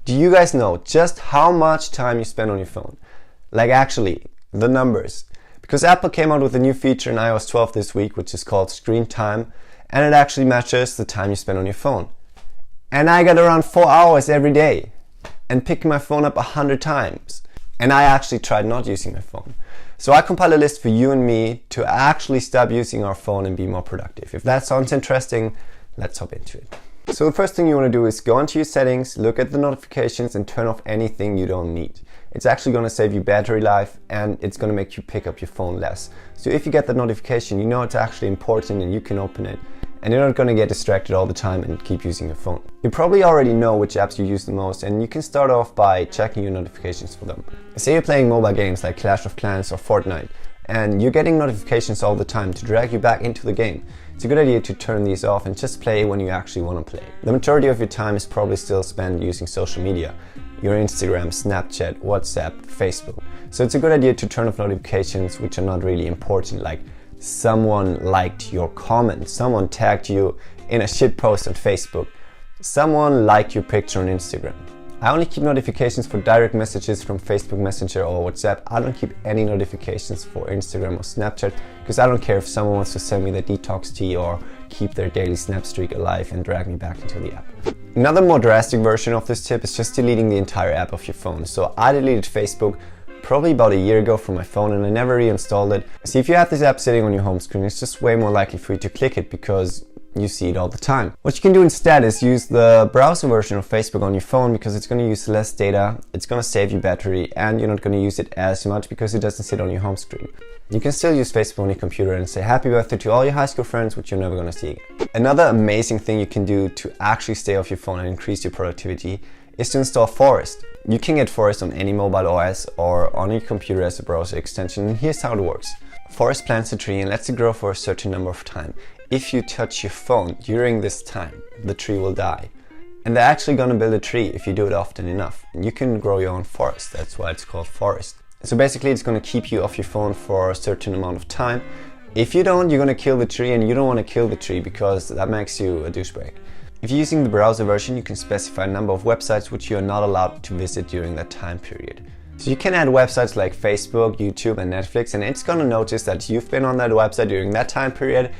Do you guys know just how much time you spend on your phone? Like actually, the numbers. Because Apple came out with a new feature in iOS 12 this week, which is called Screen Time, and it actually measures the time you spend on your phone. And I got around 4 hours every day and picking my phone up 100 times. And I actually tried not using my phone. So I compiled a list for you and me to actually stop using our phone and be more productive. If that sounds interesting, let's hop into it. So the first thing you want to do is go into your settings, look at the notifications and turn off anything you don't need. It's actually going to save you battery life and it's going to make you pick up your phone less. So if you get the notification, you know it's actually important and you can open it. And you're not going to get distracted all the time and keep using your phone. You probably already know which apps you use the most, and you can start off by checking your notifications for them. Say you're playing mobile games like Clash of Clans or Fortnite, and you're getting notifications all the time to drag you back into the game. It's a good idea to turn these off and just play when you actually want to play. The majority of your time is probably still spent using social media. Your Instagram, Snapchat, WhatsApp, Facebook. So it's a good idea to turn off notifications which are not really important, like someone liked your comment, someone tagged you in a shit post on Facebook, someone liked your picture on Instagram. I only keep notifications for direct messages from Facebook Messenger or WhatsApp. I don't keep any notifications for Instagram or Snapchat because I don't care if someone wants to send me the detox tea or keep their daily snap streak alive and drag me back into the app. Another more drastic version of this tip is just deleting the entire app of your phone. So I deleted Facebook probably about a year ago from my phone and I never reinstalled it. See, if you have this app sitting on your home screen, it's just way more likely for you to click it because you see it all the time. What you can do instead is use the browser version of Facebook on your phone because it's going to use less data, it's going to save you battery, and you're not going to use it as much because it doesn't sit on your home screen. You can still use Facebook on your computer and say happy birthday to all your high school friends, which you're never going to see again. Another amazing thing you can do to actually stay off your phone and increase your productivity is to install Forest. You can get Forest on any mobile OS or on your computer as a browser extension, and here's how it works. Forest plants a tree and lets it grow for a certain number of time. If you touch your phone during this time, the tree will die. And they're actually going to build a tree if you do it often enough. And you can grow your own forest, that's why it's called Forest. So basically it's going to keep you off your phone for a certain amount of time. If you don't, you're going to kill the tree, and you don't want to kill the tree because that makes you a douchebag. If you're using the browser version, you can specify a number of websites which you are not allowed to visit during that time period. So you can add websites like Facebook, YouTube and Netflix, and it's going to notice that you've been on that website during that time period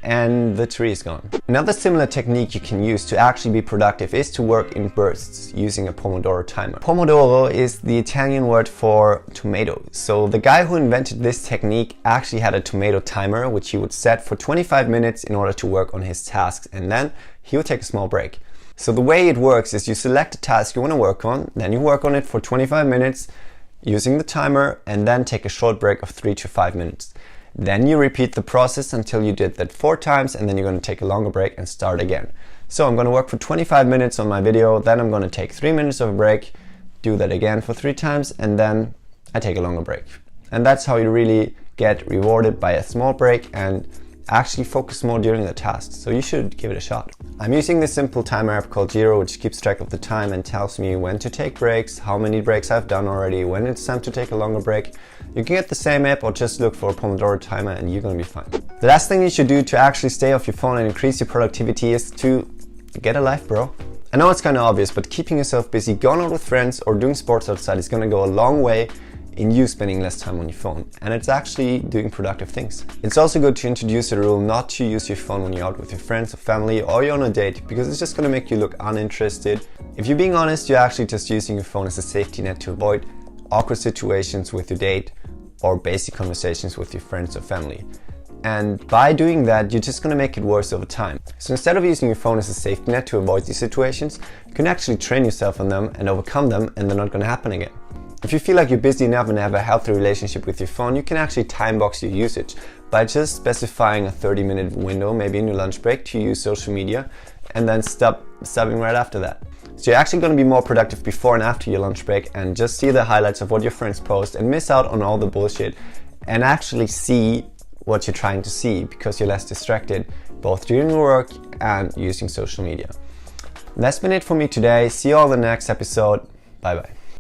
and the tree is gone. Another similar technique you can use to actually be productive is to work in bursts using a Pomodoro timer. Pomodoro is the Italian word for tomato. So the guy who invented this technique actually had a tomato timer which he would set for 25 minutes in order to work on his tasks, and then he would take a small break. So the way it works is you select a task you want to work on, then you work on it for 25 minutes using the timer, and then take a short break of 3 to 5 minutes. Then you repeat the process until you did that 4 times, and then you're going to take a longer break and start again. So I'm going to work for 25 minutes on my video, then I'm going to take 3 minutes of a break, do that again for 3 times, and then I take a longer break. And that's how you really get rewarded by a small break and actually focus more during the task. So you should give it a shot. I'm using this simple timer app called Jiro, which keeps track of the time and tells me when to take breaks, how many breaks I've done already, when it's time to take a longer break. You can get the same app or just look for a Pomodoro timer and you're gonna be fine. The last thing you should do to actually stay off your phone and increase your productivity is to get a life, bro. I know it's kind of obvious, but keeping yourself busy, going out with friends or doing sports outside is gonna go a long way in you spending less time on your phone, and it's actually doing productive things. It's also good to introduce a rule not to use your phone when you're out with your friends or family or you're on a date, because it's just gonna make you look uninterested. If you're being honest, you're actually just using your phone as a safety net to avoid awkward situations with your date or basic conversations with your friends or family. And by doing that, you're just gonna make it worse over time. So instead of using your phone as a safety net to avoid these situations, you can actually train yourself on them and overcome them, and they're not gonna happen again. If you feel like you're busy enough and have a healthy relationship with your phone, you can actually time box your usage by just specifying a 30-minute window, maybe in your lunch break, to use social media, and then stopping right after that. So you're actually going to be more productive before and after your lunch break, and just see the highlights of what your friends post and miss out on all the bullshit, and actually see what you're trying to see because you're less distracted both during work and using social media. That's been it for me today. See you all in the next episode. Bye bye.